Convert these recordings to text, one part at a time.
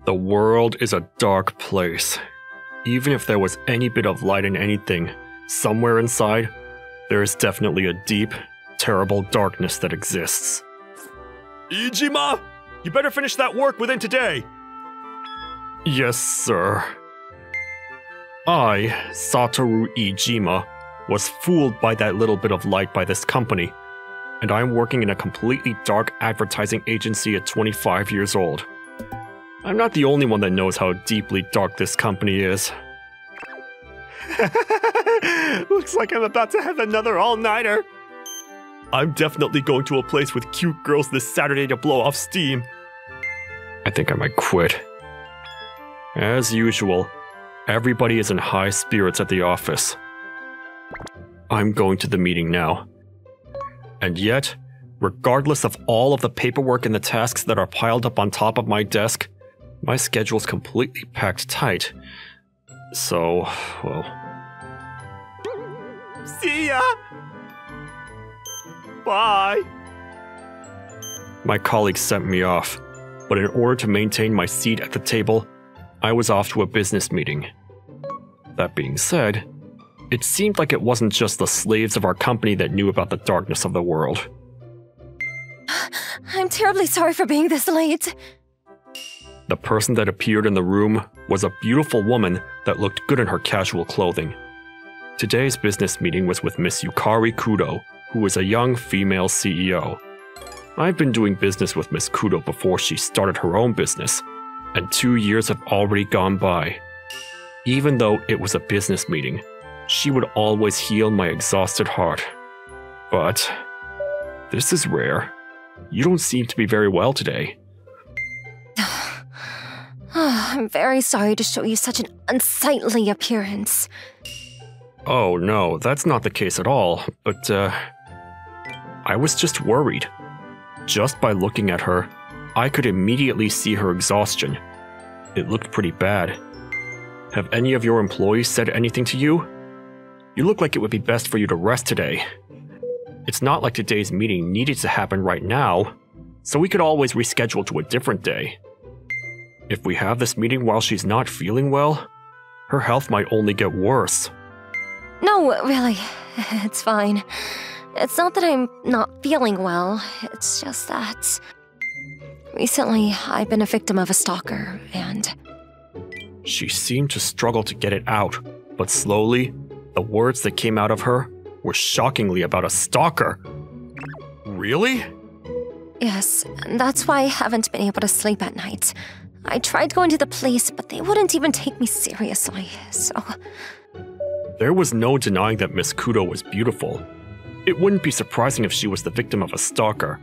The world is a dark place. Even if there was any bit of light in anything, somewhere inside, there is definitely a deep, terrible darkness that exists. Iijima! You better finish that work within today! Yes, sir. I, Satoru Iijima, was fooled by that little bit of light by this company, and I'm working in a completely dark advertising agency at 25 years old. I'm not the only one that knows how deeply dark this company is. Looks like I'm about to have another all-nighter. I'm definitely going to a place with cute girls this Saturday to blow off steam. I think I might quit. As usual, everybody is in high spirits at the office. I'm going to the meeting now. And yet, regardless of all of the paperwork and the tasks that are piled up on top of my desk, my schedule's completely packed tight. So, well... See ya! Bye! My colleagues sent me off, but in order to maintain my seat at the table, I was off to a business meeting. That being said, it seemed like it wasn't just the slaves of our company that knew about the darkness of the world. I'm terribly sorry for being this late. The person that appeared in the room was a beautiful woman that looked good in her casual clothing. Today's business meeting was with Miss Yukari Kudo, who is a young female CEO. I've been doing business with Miss Kudo before she started her own business, and 2 years have already gone by. Even though it was a business meeting, she would always heal my exhausted heart. But this is rare. You don't seem to be very well today. I'm very sorry to show you such an unsightly appearance. Oh no, that's not the case at all, but I was just worried. Just by looking at her, I could immediately see her exhaustion. It looked pretty bad. Have any of your employees said anything to you? You look like it would be best for you to rest today. It's not like today's meeting needed to happen right now, so we could always reschedule to a different day. If we have this meeting while she's not feeling well, her health might only get worse. No, really, it's fine. It's not that I'm not feeling well, it's just that... Recently, I've been a victim of a stalker, and... She seemed to struggle to get it out, but slowly, the words that came out of her were shockingly about a stalker. Really? Yes, and that's why I haven't been able to sleep at night. I tried going to the police, but they wouldn't even take me seriously, so... There was no denying that Miss Kudo was beautiful. It wouldn't be surprising if she was the victim of a stalker.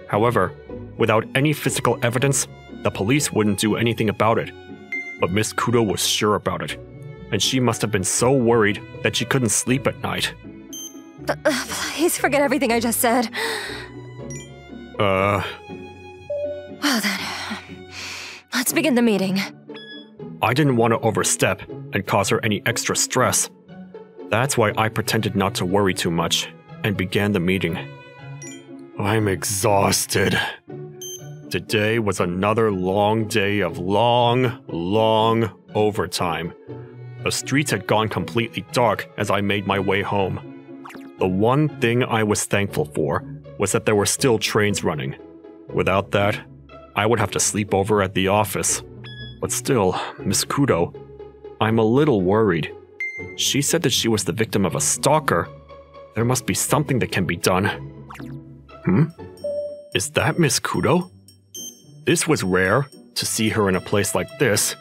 However, without any physical evidence, the police wouldn't do anything about it. But Miss Kudo was sure about it, and she must have been so worried that she couldn't sleep at night. Please forget everything I just said. Well then, let's begin the meeting. I didn't want to overstep and cause her any extra stress. That's why I pretended not to worry too much and began the meeting. I'm exhausted. Today was another long day of long overtime. The streets had gone completely dark as I made my way home. The one thing I was thankful for was that there were still trains running. Without that, I would have to sleep over at the office. But still, Miss Kudo, I'm a little worried. She said that she was the victim of a stalker. There must be something that can be done. Is that Miss Kudo? This was rare, to see her in a place like this.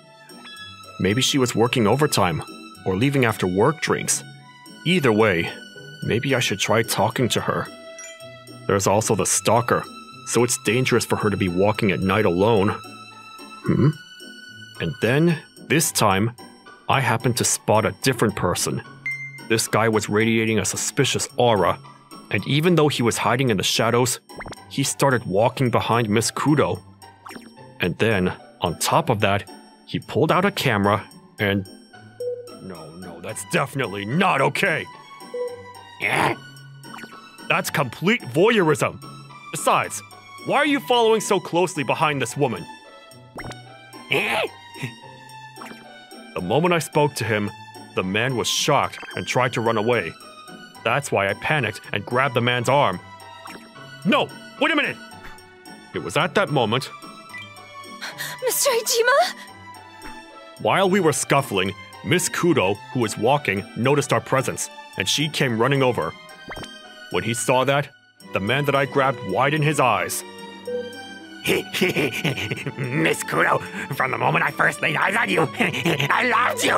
Maybe she was working overtime, or leaving after work drinks. Either way, maybe I should try talking to her. There's also the stalker, so it's dangerous for her to be walking at night alone. And then, this time, I happened to spot a different person. This guy was radiating a suspicious aura, and even though he was hiding in the shadows, he started walking behind Miss Kudo. And then, on top of that, he pulled out a camera and... No, that's definitely not okay! That's complete voyeurism! Besides, why are you following so closely behind this woman? The moment I spoke to him, the man was shocked and tried to run away. That's why I panicked and grabbed the man's arm. No! Wait a minute! It was at that moment, Mr. Ijima? while we were scuffling, Miss Kudo, who was walking, noticed our presence, and she came running over. When he saw that, the man that I grabbed widened his eyes. Miss Kudo, from the moment I first laid eyes on you, I loved you.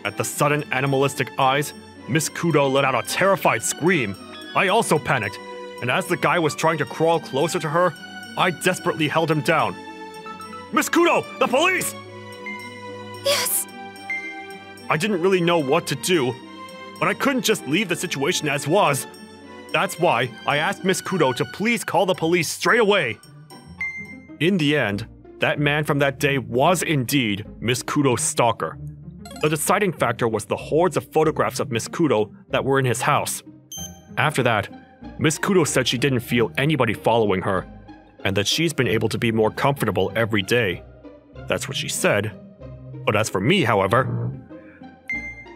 At the sudden animalistic eyes, Miss Kudo let out a terrified scream. I also panicked, and as the guy was trying to crawl closer to her, I desperately held him down. Miss Kudo, the police! Yes. I didn't really know what to do, but I couldn't just leave the situation as was. That's why I asked Miss Kudo to please call the police straight away. In the end, that man from that day was indeed Miss Kudo's stalker. The deciding factor was the hordes of photographs of Miss Kudo that were in his house. After that, Miss Kudo said she didn't feel anybody following her, and that she's been able to be more comfortable every day. That's what she said. But as for me, however,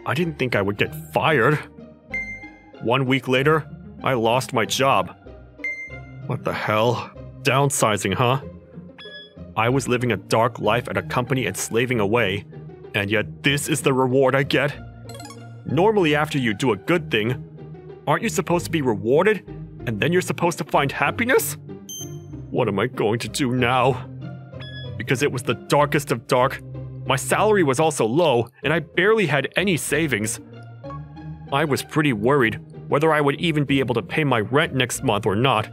I didn't think I would get fired. 1 week later, I lost my job. What the hell? Downsizing, huh? I was living a dark life at a company and slaving away, and yet this is the reward I get? Normally after you do a good thing, aren't you supposed to be rewarded, and then you're supposed to find happiness? What am I going to do now? Because it was the darkest of dark, my salary was also low, and I barely had any savings. I was pretty worried whether I would even be able to pay my rent next month or not.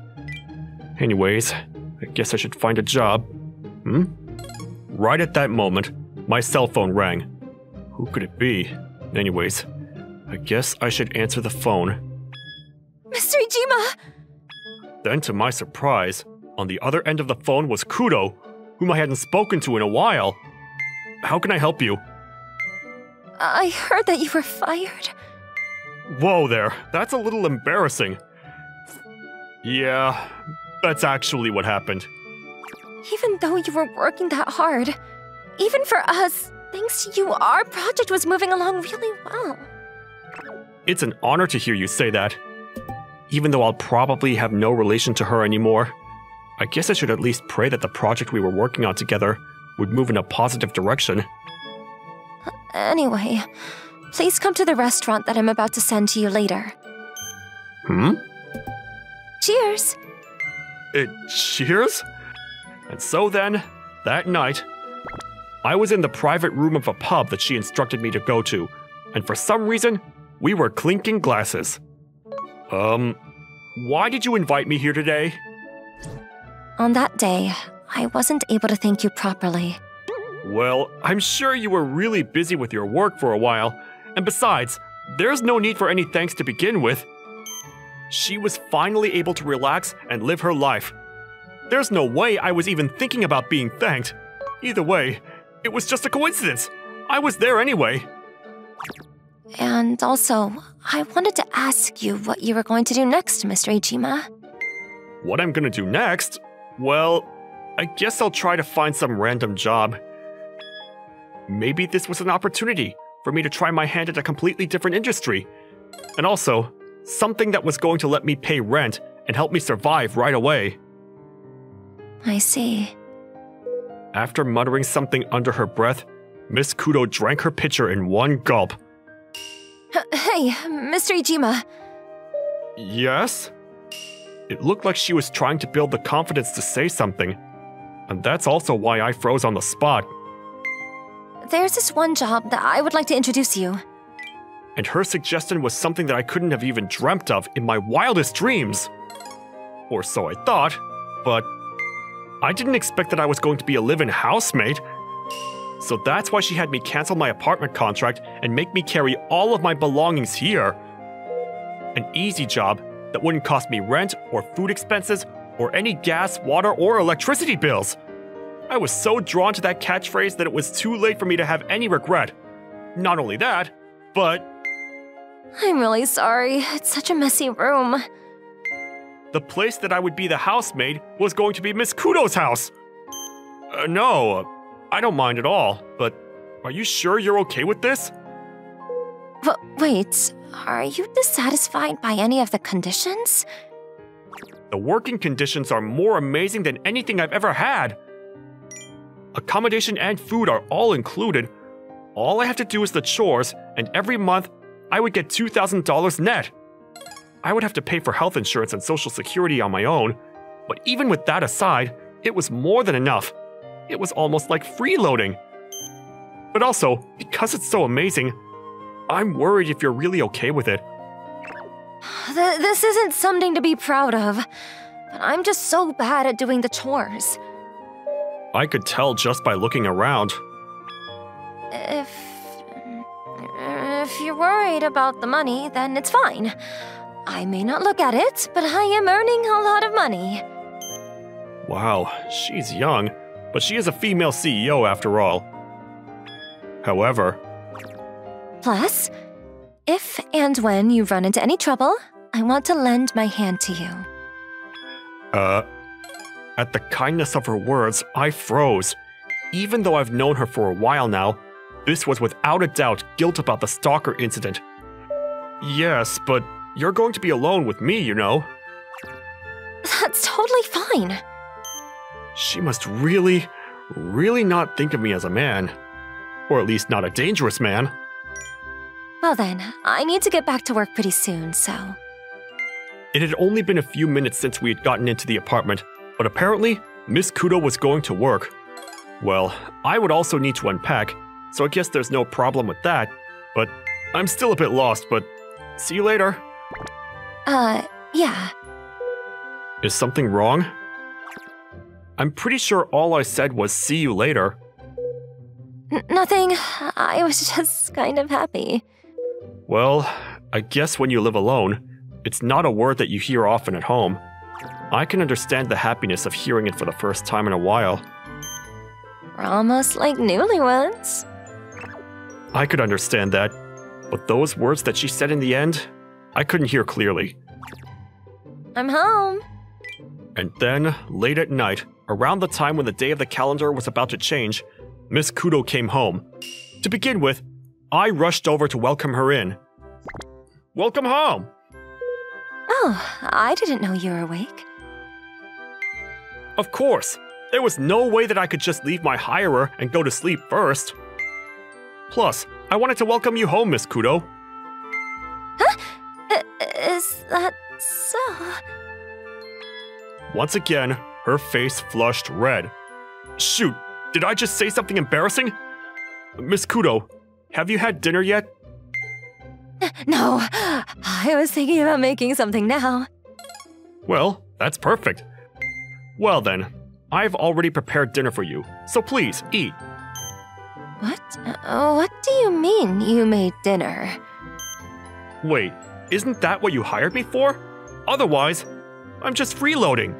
Anyways, I guess I should find a job. Right at that moment, my cell phone rang. Who could it be? Anyways, I guess I should answer the phone. Mr. Ijima! Then to my surprise, on the other end of the phone was Kudo, whom I hadn't spoken to in a while. How can I help you? I heard that you were fired. Whoa there, that's a little embarrassing. Yeah, that's actually what happened. Even though you were working that hard, even for us, thanks to you, our project was moving along really well. It's an honor to hear you say that. Even though I'll probably have no relation to her anymore, I guess I should at least pray that the project we were working on together would move in a positive direction. Anyway, please come to the restaurant that I'm about to send to you later. Cheers! Cheers? And so then, that night, I was in the private room of a pub that she instructed me to go to, and for some reason, we were clinking glasses. Why did you invite me here today? On that day, I wasn't able to thank you properly. Well, I'm sure you were really busy with your work for a while, and besides, there's no need for any thanks to begin with. She was finally able to relax and live her life. There's no way I was even thinking about being thanked. Either way, it was just a coincidence. I was there anyway. And also, I wanted to ask you what you were going to do next, Mr. Ijima. What I'm gonna do next? Well, I guess I'll try to find some random job. Maybe this was an opportunity for me to try my hand at a completely different industry. And also, something that was going to let me pay rent and help me survive right away. I see. After muttering something under her breath, Miss Kudo drank her pitcher in one gulp. Hey, Mr. Ijima. Yes? It looked like she was trying to build the confidence to say something. And that's also why I froze on the spot. There's this one job that I would like to introduce you. And her suggestion was something that I couldn't have even dreamt of in my wildest dreams. Or so I thought, but I didn't expect that I was going to be a live-in housemate. So that's why she had me cancel my apartment contract and make me carry all of my belongings here. An easy job that wouldn't cost me rent or food expenses or any gas, water, or electricity bills. I was so drawn to that catchphrase that it was too late for me to have any regret. Not only that, but... I'm really sorry. It's such a messy room. the place that I would be the housemaid was going to be Miss Kudo's house. No, I don't mind at all, but are you sure you're okay with this? Wait, are you dissatisfied by any of the conditions? The working conditions are more amazing than anything I've ever had. Accommodation and food are all included. All I have to do is the chores, and every month, I would get $2,000 net. I would have to pay for health insurance and social security on my own, but even with that aside, it was more than enough. It was almost like freeloading. But also, because it's so amazing, I'm worried if you're really okay with it. This isn't something to be proud of, but I'm just so bad at doing the chores. I could tell just by looking around. If you're worried about the money, then it's fine. I may not look at it, but I am earning a lot of money. Wow, she's young, but she is a female CEO after all. However... Plus, if and when you run into any trouble, I want to lend my hand to you. At the kindness of her words, I froze. Even though I've known her for a while now, this was without a doubt guilt about the stalker incident. Yes, but you're going to be alone with me, you know. That's totally fine. She must really not think of me as a man. Or at least not a dangerous man. Well then, I need to get back to work pretty soon, so... It had only been a few minutes since we had gotten into the apartment, but apparently, Miss Kudo was going to work. Well, I would also need to unpack, so I guess there's no problem with that, but I'm still a bit lost, but see you later. Yeah. Is something wrong? I'm pretty sure all I said was see you later. Nothing. I was just kind of happy. Well, I guess when you live alone, it's not a word that you hear often at home. I can understand the happiness of hearing it for the first time in a while. We're almost like newlyweds. I could understand that, but those words that she said in the end, I couldn't hear clearly. I'm home. And then, late at night, around the time when the day of the calendar was about to change, Miss Kudo came home. To begin with, I rushed over to welcome her in. Welcome home! Oh, I didn't know you were awake. Of course, there was no way that I could just leave my hirer and go to sleep first. Plus, I wanted to welcome you home, Miss Kudo. Huh? Is that so? Once again, her face flushed red. Shoot, did I just say something embarrassing? Miss Kudo, have you had dinner yet? No, I was thinking about making something now. Well, that's perfect. Well then, I've already prepared dinner for you, so please, eat. What? What do you mean you made dinner? Wait, isn't that what you hired me for? Otherwise, I'm just freeloading.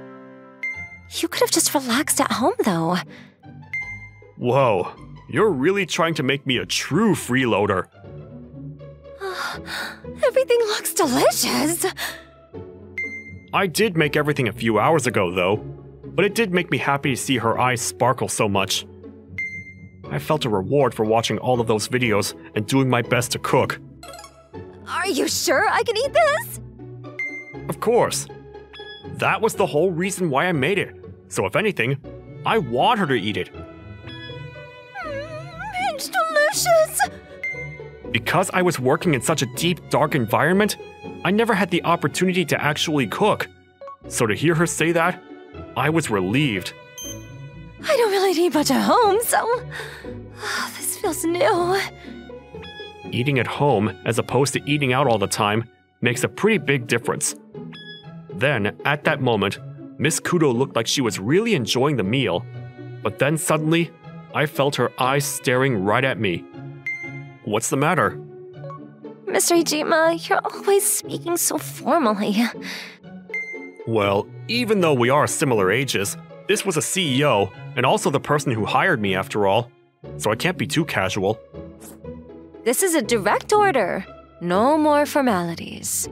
You could have just relaxed at home, though. Whoa, you're really trying to make me a true freeloader. Everything looks delicious. I did make everything a few hours ago, though, but it did make me happy to see her eyes sparkle so much. I felt a reward for watching all of those videos and doing my best to cook. Are you sure I can eat this? Of course. That was the whole reason why I made it. So if anything, I want her to eat it. It's delicious! Because I was working in such a deep, dark environment, I never had the opportunity to actually cook. So to hear her say that, I was relieved. I don't really need much at home, so... this feels new. Eating at home, as opposed to eating out all the time, makes a pretty big difference. Then, at that moment, Miss Kudo looked like she was really enjoying the meal. But then suddenly, I felt her eyes staring right at me. What's the matter? Mr. Ijima, you're always speaking so formally. Well, even though we are similar ages, this was a CEO, and also the person who hired me after all, so I can't be too casual. This is a direct order. No more formalities.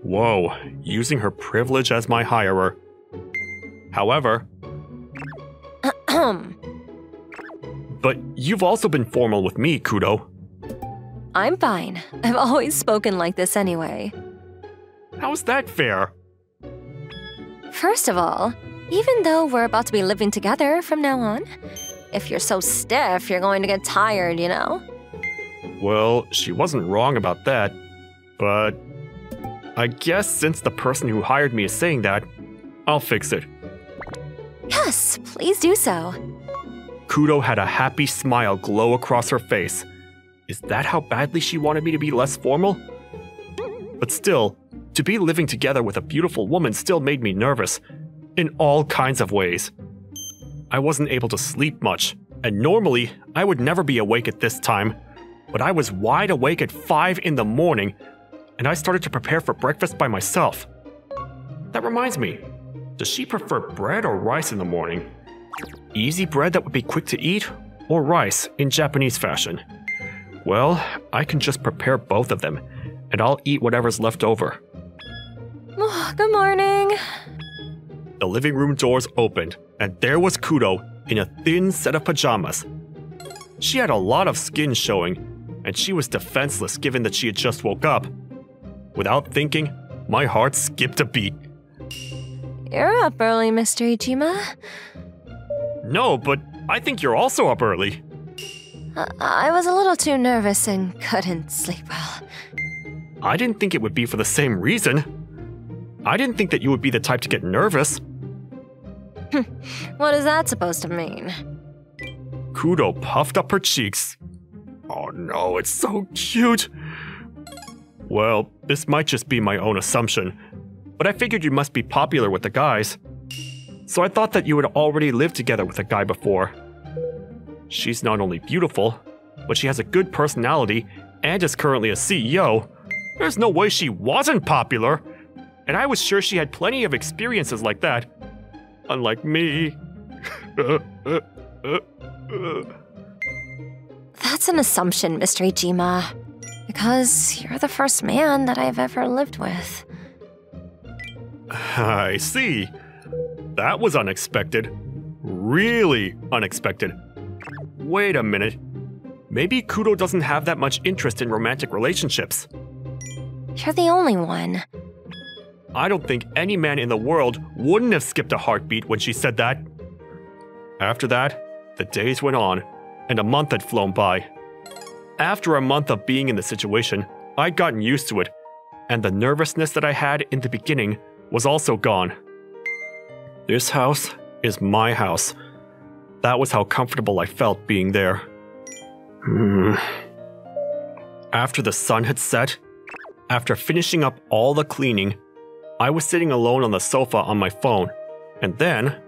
Whoa, using her privilege as my hirer. However... But you've also been formal with me, Kudo. I'm fine. I've always spoken like this anyway. How's that fair? First of all, even though we're about to be living together from now on, if you're so stiff, you're going to get tired, you know? Well, she wasn't wrong about that, but I guess since the person who hired me is saying that, I'll fix it. Yes, please do so. Kudo had a happy smile glow across her face. Is that how badly she wanted me to be less formal? But still, to be living together with a beautiful woman still made me nervous, in all kinds of ways. I wasn't able to sleep much, and normally I would never be awake at this time, but I was wide awake at 5 in the morning, and I started to prepare for breakfast by myself. That reminds me, does she prefer bread or rice in the morning? Easy bread that would be quick to eat, or rice in Japanese fashion? Well, I can just prepare both of them, and I'll eat whatever's left over. Oh, good morning. The living room doors opened, and there was Kudo in a thin set of pajamas. She had a lot of skin showing, and she was defenseless given that she had just woke up. Without thinking, my heart skipped a beat. You're up early, Mr. Ichima. No, but I think you're also up early. I was a little too nervous and couldn't sleep well. I didn't think it would be for the same reason. I didn't think that you would be the type to get nervous. What is that supposed to mean? Kudo puffed up her cheeks. Oh no, it's so cute. Well, this might just be my own assumption, but I figured you must be popular with the guys. So I thought that you had already lived together with a guy before. She's not only beautiful, but she has a good personality and is currently a CEO. There's no way she wasn't popular. And I was sure she had plenty of experiences like that. Unlike me. That's an assumption, Mr. Ichima. Because you're the first man that I've ever lived with. I see. That was unexpected. Really unexpected. Wait a minute. Maybe Kudo doesn't have that much interest in romantic relationships. You're the only one. I don't think any man in the world wouldn't have skipped a heartbeat when she said that. After that, the days went on, and a month had flown by. After a month of being in the situation, I'd gotten used to it, and the nervousness that I had in the beginning was also gone. This house is my house. That was how comfortable I felt being there. After the sun had set, after finishing up all the cleaning, I was sitting alone on the sofa on my phone, and then...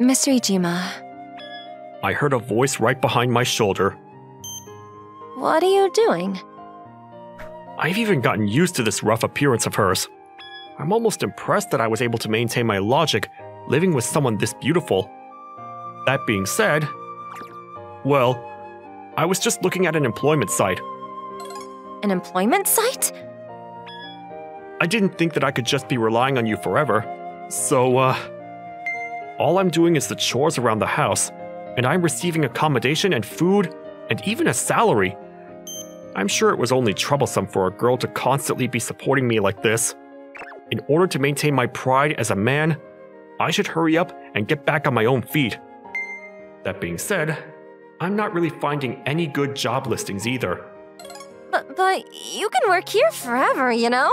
Mr. Ichima. I heard a voice right behind my shoulder. What are you doing? I've even gotten used to this rough appearance of hers. I'm almost impressed that I was able to maintain my logic living with someone this beautiful. That being said, well, I was just looking at an employment site. An employment site? I didn't think that I could just be relying on you forever. So, all I'm doing is the chores around the house, and I'm receiving accommodation and food, and even a salary. I'm sure it was only troublesome for a girl to constantly be supporting me like this. In order to maintain my pride as a man, I should hurry up and get back on my own feet. That being said, I'm not really finding any good job listings either. But you can work here forever, you know?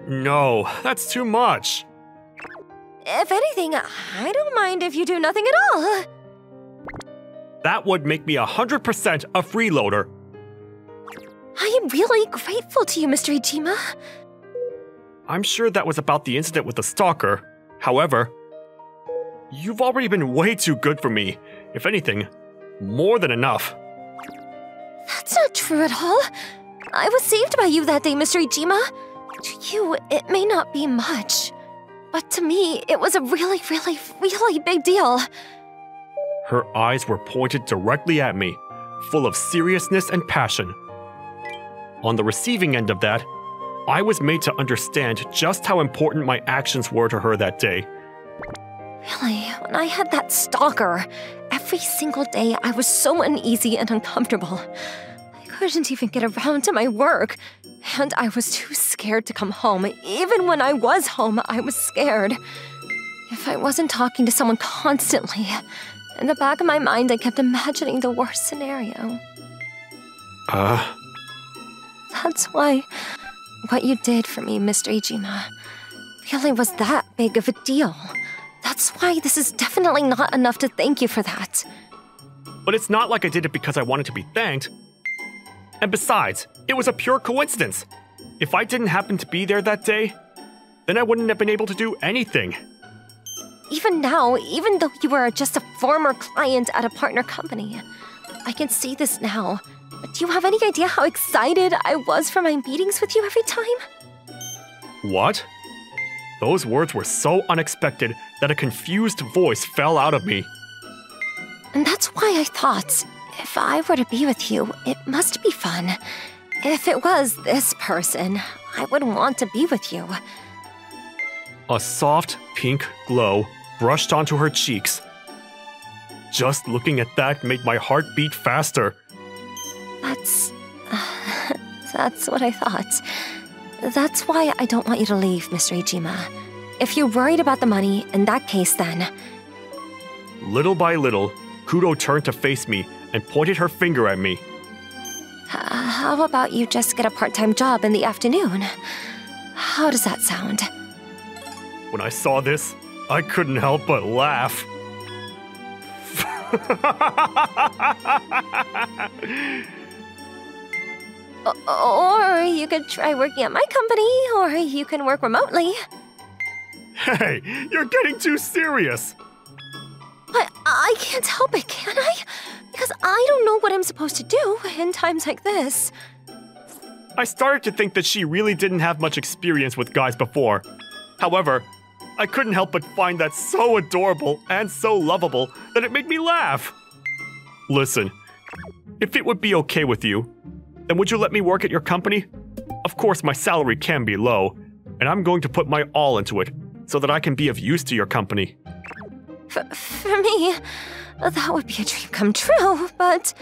No, that's too much. If anything, I don't mind if you do nothing at all. That would make me 100% a freeloader. I am really grateful to you, Mr. Ichima. I'm sure that was about the incident with the stalker. However, you've already been way too good for me. If anything, more than enough. That's not true at all. I was saved by you that day, Mr. Ichima. To you, it may not be much. But to me, it was a really, really, really big deal. Her eyes were pointed directly at me, full of seriousness and passion. On the receiving end of that, I was made to understand just how important my actions were to her that day. Really, when I had that stalker, every single day I was so uneasy and uncomfortable. I couldn't even get around to my work, and I was too scared to come home. Even when I was home, I was scared. If I wasn't talking to someone constantly, in the back of my mind I kept imagining the worst scenario. That's why what you did for me, Mr. Ijima, really was that big of a deal. That's why this is definitely not enough to thank you for that. But it's not like I did it because I wanted to be thanked. And besides, it was a pure coincidence. If I didn't happen to be there that day, then I wouldn't have been able to do anything. Even now, even though you were just a former client at a partner company, I can see this now. But do you have any idea how excited I was for my meetings with you every time? What? Those words were so unexpected that a confused voice fell out of me. And that's why I thought, if I were to be with you, it must be fun. If it was this person, I would want to be with you. A soft pink glow brushed onto her cheeks. Just looking at that made my heart beat faster. That's what I thought. That's why I don't want you to leave, Mr. Ijima. If you're worried about the money, in that case then. Little by little, Kudo turned to face me and pointed her finger at me. How about you just get a part-time job in the afternoon? How does that sound? When I saw this, I couldn't help but laugh. Or you could try working at my company, or you can work remotely. Hey, you're getting too serious. But I can't help it, can I? Because I don't know what I'm supposed to do in times like this. I started to think that she really didn't have much experience with guys before. However, I couldn't help but find that so adorable and so lovable that it made me laugh. Listen, if it would be okay with you, then would you let me work at your company? Of course, my salary can be low, and I'm going to put my all into it so that I can be of use to your company. For me, that would be a dream come true, but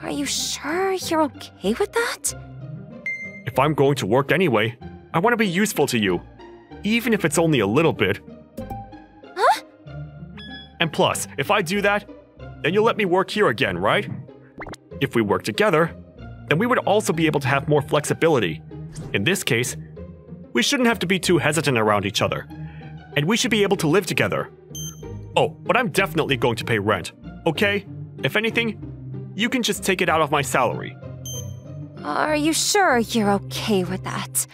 are you sure you're okay with that? If I'm going to work anyway, I want to be useful to you, even if it's only a little bit. Huh? And plus, if I do that, then you'll let me work here again, right? If we work together, then we would also be able to have more flexibility. In this case, we shouldn't have to be too hesitant around each other, and we should be able to live together. Oh, but I'm definitely going to pay rent, okay? If anything, you can just take it out of my salary. Are you sure you're okay with that?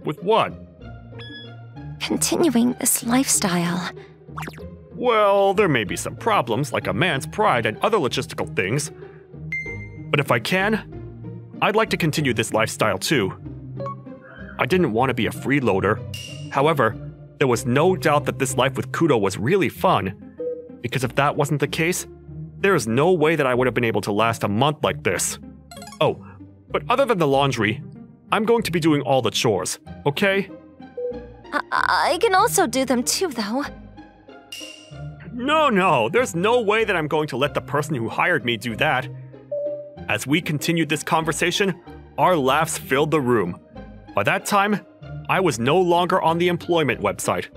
With what? Continuing this lifestyle. Well, there may be some problems, like a man's pride and other logistical things. But if I can, I'd like to continue this lifestyle too. I didn't want to be a freeloader. However, there was no doubt that this life with Kudo was really fun, because if that wasn't the case, there is no way that I would have been able to last a month like this. Oh, but other than the laundry, I'm going to be doing all the chores, okay? I can also do them too, though. No, there's no way that I'm going to let the person who hired me do that. As we continued this conversation, our laughs filled the room. By that time, I was no longer on the employment website.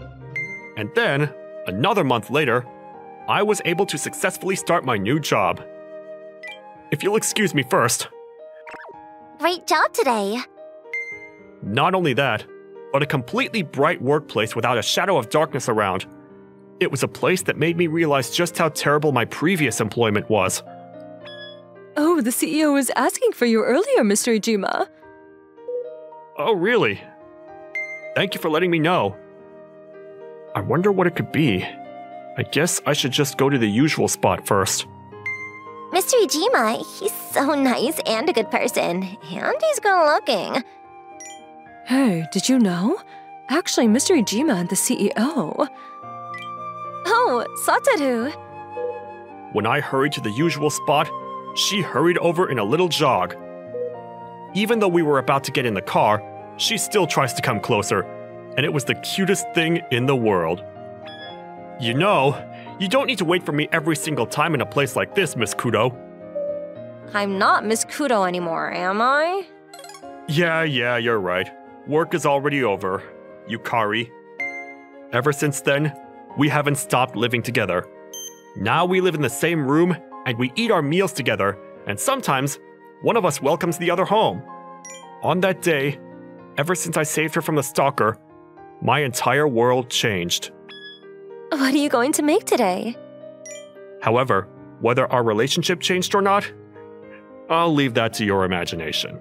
And then, another month later, I was able to successfully start my new job. If you'll excuse me first. Great job today. Not only that, but a completely bright workplace without a shadow of darkness around. It was a place that made me realize just how terrible my previous employment was. Oh, the CEO was asking for you earlier, Mr. Ijima. Oh, really? Thank you for letting me know. I wonder what it could be. I guess I should just go to the usual spot first. Mr. Ijima, he's so nice and a good person, and he's good looking. Hey, did you know? Actually, Mr. Ijima and the CEO. Oh, Satoru. When I hurried to the usual spot, she hurried over in a little jog. Even though we were about to get in the car, she still tries to come closer, and it was the cutest thing in the world. You know, you don't need to wait for me every single time in a place like this, Miss Kudo. I'm not Miss Kudo anymore, am I? Yeah, you're right. Work is already over, Yukari. Ever since then, we haven't stopped living together. Now we live in the same room, and we eat our meals together, and sometimes, one of us welcomes the other home. On that day, ever since I saved her from the stalker, my entire world changed. What are you going to make today? However, whether our relationship changed or not, I'll leave that to your imagination.